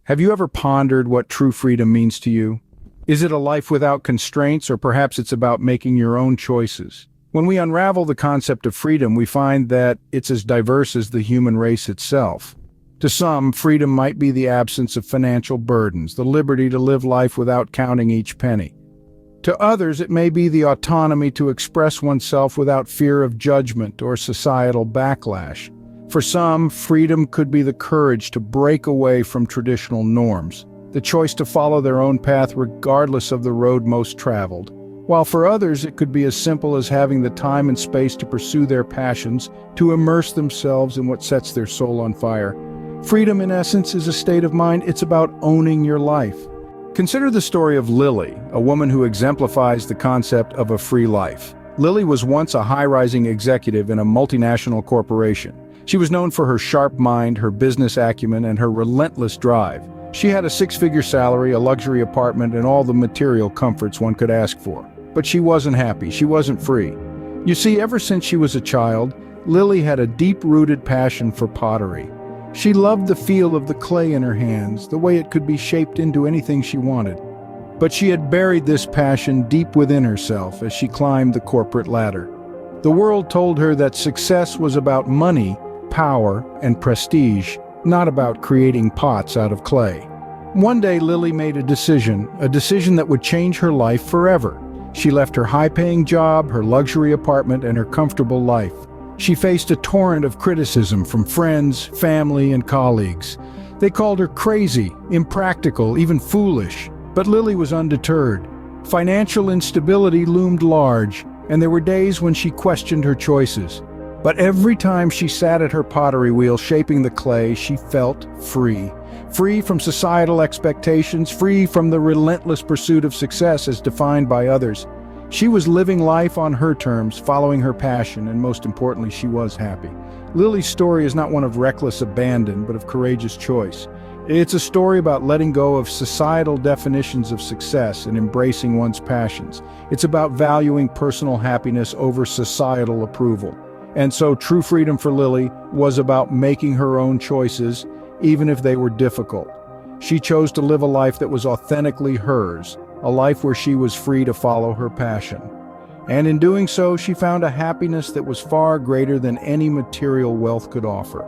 Have you ever pondered what true freedom means to you? Is it a life without constraints, or perhaps it's about making your own choices? When we unravel the concept of freedom, we find that it's as diverse as the human race itself. To some, freedom might be the absence of financial burdens, the liberty to live life without counting each penny. To others, it may be the autonomy to express oneself without fear of judgment or societal backlash. For some, freedom could be the courage to break away from traditional norms, the choice to follow their own path regardless of the road most traveled. While for others, it could be as simple as having the time and space to pursue their passions, to immerse themselves in what sets their soul on fire. Freedom, in essence, is a state of mind. It's about owning your life. Consider the story of Lily, a woman who exemplifies the concept of a free life. Lily was once a high-rising executive in a multinational corporation. She was known for her sharp mind, her business acumen, and her relentless drive. She had a six-figure salary, a luxury apartment, and all the material comforts one could ask for. But she wasn't happy. She wasn't free. You see, ever since she was a child, Lily had a deep-rooted passion for pottery. She loved the feel of the clay in her hands, the way it could be shaped into anything she wanted. But she had buried this passion deep within herself as she climbed the corporate ladder. The world told her that success was about money, power, and prestige, not about creating pots out of clay. One day, Lily made a decision that would change her life forever. She left her high-paying job, her luxury apartment, and her comfortable life. She faced a torrent of criticism from friends, family, and colleagues. They called her crazy, impractical, even foolish. But Lily was undeterred. Financial instability loomed large, and there were days when she questioned her choices. But every time she sat at her pottery wheel shaping the clay, she felt free. Free from societal expectations, free from the relentless pursuit of success as defined by others. She was living life on her terms, following her passion, and most importantly, she was happy. Lily's story is not one of reckless abandon, but of courageous choice. It's a story about letting go of societal definitions of success and embracing one's passions. It's about valuing personal happiness over societal approval. And so true freedom for Lily was about making her own choices, even if they were difficult. She chose to live a life that was authentically hers, a life where she was free to follow her passion. And in doing so, she found a happiness that was far greater than any material wealth could offer.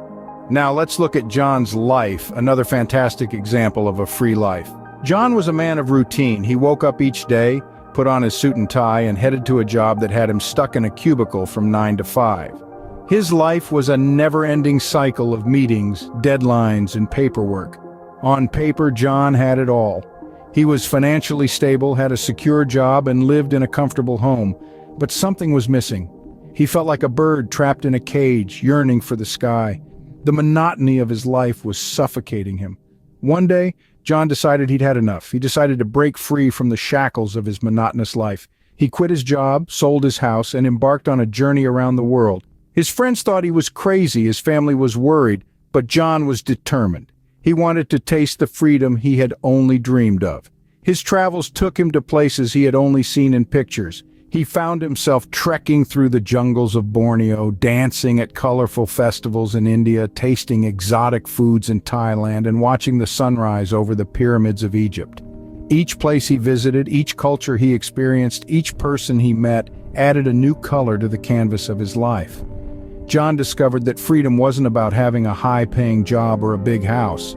Now let's look at John's life, another fantastic example of a free life. John was a man of routine. He woke up each day, put on his suit and tie, and headed to a job that had him stuck in a cubicle from 9 to 5. His life was a never-ending cycle of meetings, deadlines, and paperwork. On paper, John had it all. He was financially stable, had a secure job, and lived in a comfortable home. But something was missing. He felt like a bird trapped in a cage, yearning for the sky. The monotony of his life was suffocating him. One day, John decided he'd had enough. He decided to break free from the shackles of his monotonous life. He quit his job, sold his house, and embarked on a journey around the world. His friends thought he was crazy, his family was worried, but John was determined. He wanted to taste the freedom he had only dreamed of. His travels took him to places he had only seen in pictures. He found himself trekking through the jungles of Borneo, dancing at colorful festivals in India, tasting exotic foods in Thailand, and watching the sunrise over the pyramids of Egypt. Each place he visited, each culture he experienced, each person he met added a new color to the canvas of his life. John discovered that freedom wasn't about having a high-paying job or a big house.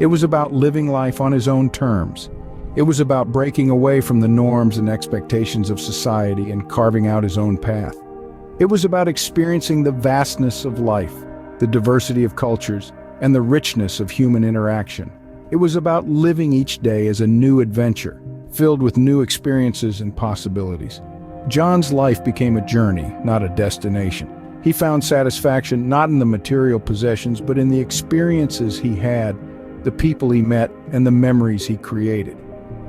It was about living life on his own terms. It was about breaking away from the norms and expectations of society and carving out his own path. It was about experiencing the vastness of life, the diversity of cultures, and the richness of human interaction. It was about living each day as a new adventure, filled with new experiences and possibilities. John's life became a journey, not a destination. He found satisfaction not in the material possessions, but in the experiences he had, the people he met, and the memories he created.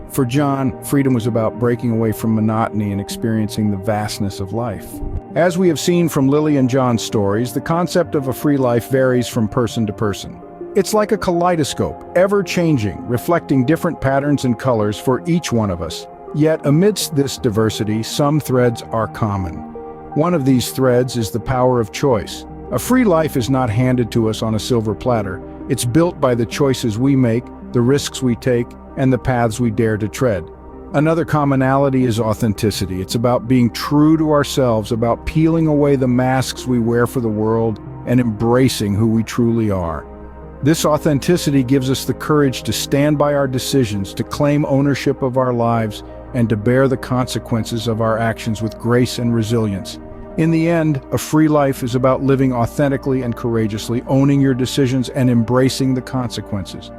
For John, freedom was about breaking away from monotony and experiencing the vastness of life. As we have seen from Lily and John's stories, the concept of a free life varies from person to person. It's like a kaleidoscope, ever-changing, reflecting different patterns and colors for each one of us. Yet amidst this diversity, some threads are common. One of these threads is the power of choice. A free life is not handed to us on a silver platter. It's built by the choices we make, the risks we take, and the paths we dare to tread. Another commonality is authenticity. It's about being true to ourselves, about peeling away the masks we wear for the world and embracing who we truly are. This authenticity gives us the courage to stand by our decisions, to claim ownership of our lives, and to bear the consequences of our actions with grace and resilience. In the end, a free life is about living authentically and courageously, owning your decisions and embracing the consequences.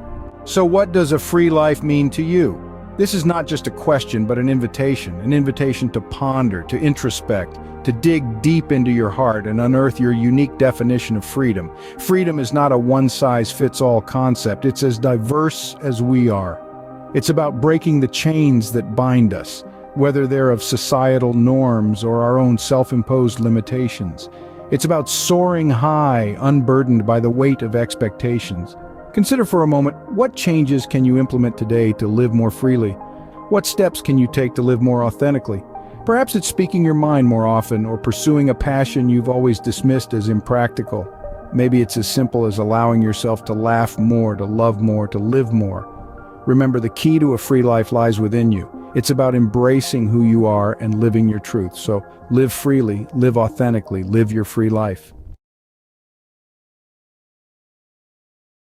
So what does a free life mean to you? This is not just a question, but an invitation to ponder, to introspect, to dig deep into your heart and unearth your unique definition of freedom. Freedom is not a one-size-fits-all concept. It's as diverse as we are. It's about breaking the chains that bind us, whether they're of societal norms or our own self-imposed limitations. It's about soaring high, unburdened by the weight of expectations. Consider for a moment, what changes can you implement today to live more freely? What steps can you take to live more authentically? Perhaps it's speaking your mind more often or pursuing a passion you've always dismissed as impractical. Maybe it's as simple as allowing yourself to laugh more, to love more, to live more. Remember, the key to a free life lies within you. It's about embracing who you are and living your truth. So live freely, live authentically, live your free life.